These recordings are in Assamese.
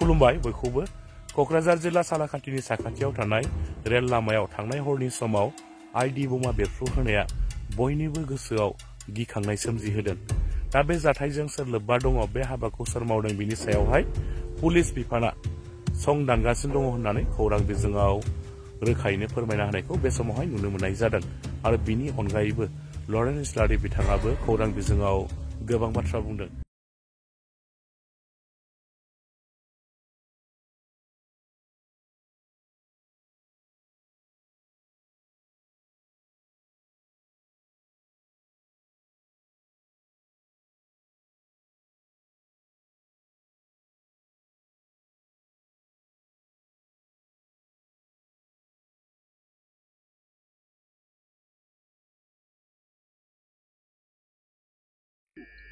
खुलुमबाय बयखौबो कक्राझार जिल्ला सालाकाटिनि साखाथियाव थानाय रेल लामायाव थांनाय हरनि समाव आईडी बमा बेरफ्रुहोनाया बयनिबो गोसोआव गिखांनाय सोमजिहोदों। दा बे जाथायजों सोर लोब्बा दङ, बे हाबाखौ सोर मावदों, बिनि सायावहाय पुलिस बिफाना सं दानगासिनो दङ होननानै खौरां बिजोङाव रोखायैनो फोरमायना होनायखौ बे समावहाय नुनो मोननाय जादों। आरो बिनि अनगायैबो लरेन इस्लारि बिथाङाबो खौरां बिजोङाव गोबां बाथ्रा बुंदों।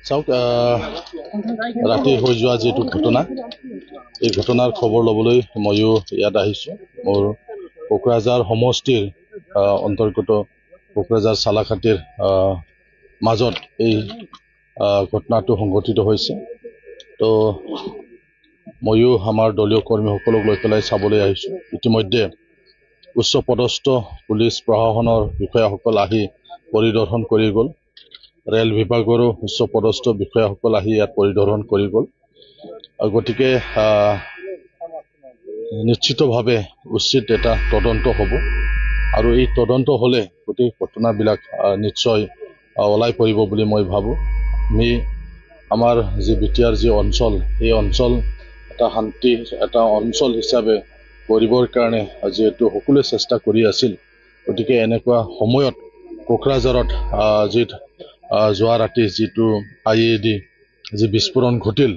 চাওক, ৰাতি হৈ যোৱা যিটো ঘটনা, এই ঘটনাৰ খবৰ ল'বলৈ ময়ো ইয়াত আহিছোঁ। মোৰ কোকৰাঝাৰ সমষ্টিৰ অন্তৰ্গত কোকৰাঝাৰ চালাকাটিৰ মাজত এই ঘটনাটো সংঘটিত হৈছে। তো ময়ো আমাৰ দলীয় কৰ্মীসকলক লৈ পেলাই চাবলৈ আহিছোঁ। ইতিমধ্যে উচ্চ পদস্থ পুলিচ প্ৰশাসনৰ বিষয়াসকল আহি পৰিদৰ্শন কৰি গ'ল। ৰেল বিভাগৰো উচ্চ পদস্থ বিষয়াসকল আহি ইয়াত পৰিদৰ্শন কৰি গ'ল। গতিকে নিশ্চিতভাৱে উচিত এটা তদন্ত হ'ব, আৰু এই তদন্ত হ'লে গোটেই ঘটনাবিলাক নিশ্চয় ওলাই পৰিব বুলি মই ভাবোঁ। আমি আমাৰ যি বিটিআৰ যি অঞ্চল, এই অঞ্চল এটা শান্তি এটা অঞ্চল হিচাপে কৰিবৰ কাৰণে যিহেতু সকলোৱে চেষ্টা কৰি আছিল, গতিকে এনেকুৱা সময়ত কোকৰাঝাৰত যি যোৱা ৰাতি যিটো IED যি বিস্ফোৰণ ঘটিল,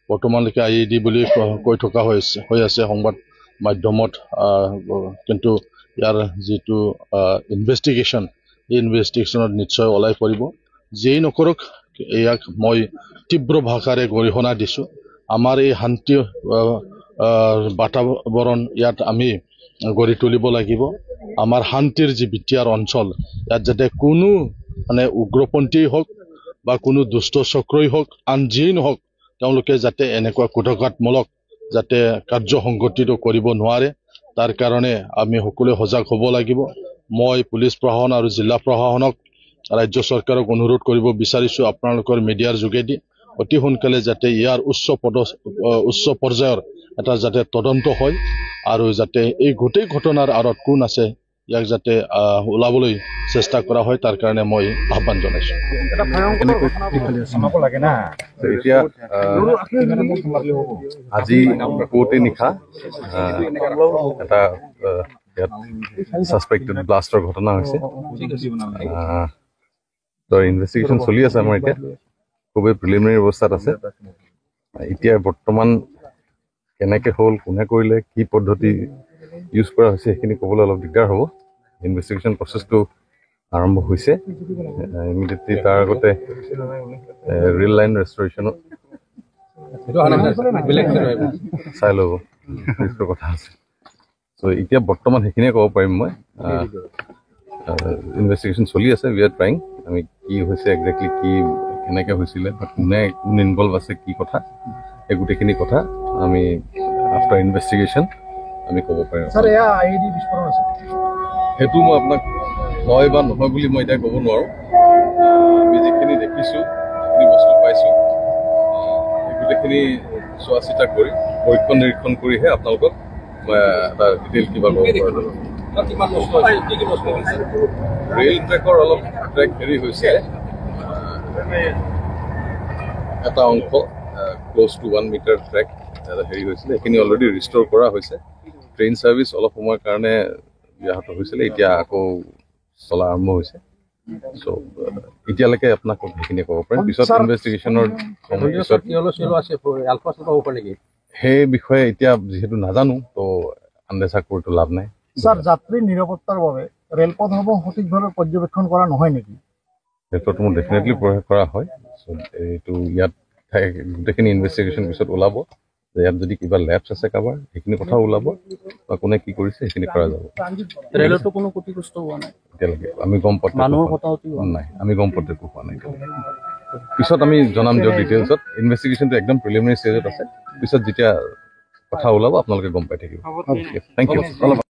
বৰ্তমানলৈকে IED বুলি কৈ থকা হৈ আছে সংবাদ মাধ্যমত, কিন্তু ইয়াৰ যিটো ইনভেষ্টিগেশ্যন, এই ইনভেষ্টিগেশ্যনত নিশ্চয় ওলাই পৰিব। যিয়েই নকৰক, ইয়াক মই তীব্ৰ ভাষাৰে গৰিহণা দিছোঁ। আমাৰ এই শান্তি বাতাবৰণ ইয়াত আমি গঢ়ি তুলিব লাগিব। আমাৰ শান্তিৰ যি বিটিআৰ অঞ্চল, ইয়াত যাতে কোনো উগ্ৰপন্থী হওক বা কোনো দুষ্ট চক্ৰই হওক, আন যিয়েই নহওক, তেওঁলোকে যাতে এনেকুৱা কুটঘাতমূলক যাতে কাৰ্য সংঘটিত কৰিব নোৱাৰে, তাৰ কাৰণে আমি সকলোৱে সজাগ হ'ব লাগিব। মই পুলিচ প্ৰশাসন আৰু জিলা প্ৰশাসনক, ৰাজ্য চৰকাৰক অনুৰোধ কৰিব বিচাৰিছোঁ, আপোনালোকৰ মিডিয়াৰ যোগেদি অতি সোনকালে যাতে ইয়াৰ উচ্চ পৰ্যায়ৰ এটা যাতে তদন্ত হয়, আৰু যাতে এই গোটেই ঘটনাৰ আঁৰত কোন আছে ইয়াক যাতে ওলাবলৈ চেষ্টা কৰা হয়, তাৰ কাৰণে মই আহ্বান জনাইছোঁ। এতিয়া আজি পুৱতি নিশা এটা ইয়াত ছাছপেক্টেড ব্লাষ্টৰ ঘটনা হৈছে। ইনভেষ্টিগেশ্যন চলি আছে আমাৰ এতিয়া, খুবেই প্ৰিলিমিনাৰী অৱস্থাত আছে। এতিয়া বৰ্তমান কেনেকৈ হ'ল, কোনে কৰিলে, কি পদ্ধতি ইউজ কৰা হৈছে, সেইখিনি ক'বলৈ অলপ দিগদাৰ হ'ব। ইনভেষ্টিগেশ্যন প্ৰচেছটো আৰম্ভ হৈছে। ইমিডিয়েটলি তাৰ আগতে ৰেল লাইন ৰেষ্টৰেশ্যনত চাই ল'ব কথা আছে। চ' এতিয়া বৰ্তমান সেইখিনিয়ে ক'ব পাৰিম মই। ইনভেষ্টিগেশ্যন চলি আছে, উই আৰ ট্ৰাইং। আমি কি হৈছে একজেক্টলি, কি কেনেকৈ হৈছিলে, বা কোন ইনভলভ আছে, কি কথা, এই গোটেইখিনি কথা আমি আফটাৰ ইনভেষ্টিগেশ্যন আমি ক'ব পাৰিম। সেইটো মই আপোনাক হয় বা নহয় বুলি মই এতিয়া ক'ব নোৱাৰোঁ। আমি যিখিনি দেখিছোঁ, যিখিনি বস্তু পাইছোঁ, সেই গোটেইখিনি চোৱা চিতা কৰি পৰীক্ষণ নিৰীক্ষণ কৰিহে আপোনালোকক মই এটা ডিটেইল কিবা ক'ব পাৰোঁ। ৰেল ট্ৰেকৰ অলপ ট্ৰেক হেৰি হৈছে, এটা অংশ ক্ল'জ টু 1 মিটাৰ ট্ৰেক হেৰি হৈছিলে, সেইখিনি অলৰেডি ৰিষ্ট'ৰ কৰা হৈছে। ট্ৰেইন ছাৰ্ভিচ অলপ সময়ৰ কাৰণে ব্যাহত হৈছিলে, এতিয়া আকৌ চলা আৰম্ভ হৈছে। চ' এতিয়ালৈকে আপোনাক সেইখিনি ক'ব পাৰিম। পিছত ইনভেষ্টিগেশ্যনৰ সেই বিষয়ে এতিয়া যিহেতু নাজানো, তো আন্দেচা কৰিতো লাভ নাই। স্যাৰ, যাত্ৰীৰ নিৰাপত্তাৰ বাবে ৰেলপথসমূহ সঠিকভাৱে পৰ্যবেক্ষণ কৰা নহয় নেকি? ৰেলপথসমূহ ডেফিনেটলি প্ৰয়োগ কৰা হয়। এইটো ইয়াত গোটেইখিনি ইনভেষ্টিগেশ্যন পিছত ওলাব, যে ইয়াত যদি কিবা লেপছ আছে কাৰোবাৰ, সেইখিনি কথাও ওলাব, বা কোনে কি কৰিছে সেইখিনি কৰা যাব। ৰেলতো কোনো ক্ষতিগ্ৰস্ত হোৱা নাই এতিয়ালৈকে আমি গম পোৱা নাই, আমি গম পোৱা একো হোৱা নাই। পিছত আমি জনাম দিয়ক ডিটেইলছত। ইনভেষ্টিগেশ্যনটো একদম প্ৰিলিমিনাৰী ষ্টেজত আছে। পিছত যেতিয়া কথা ওলাব, আপোনালোকে গম পাই থাকিব। Thank U.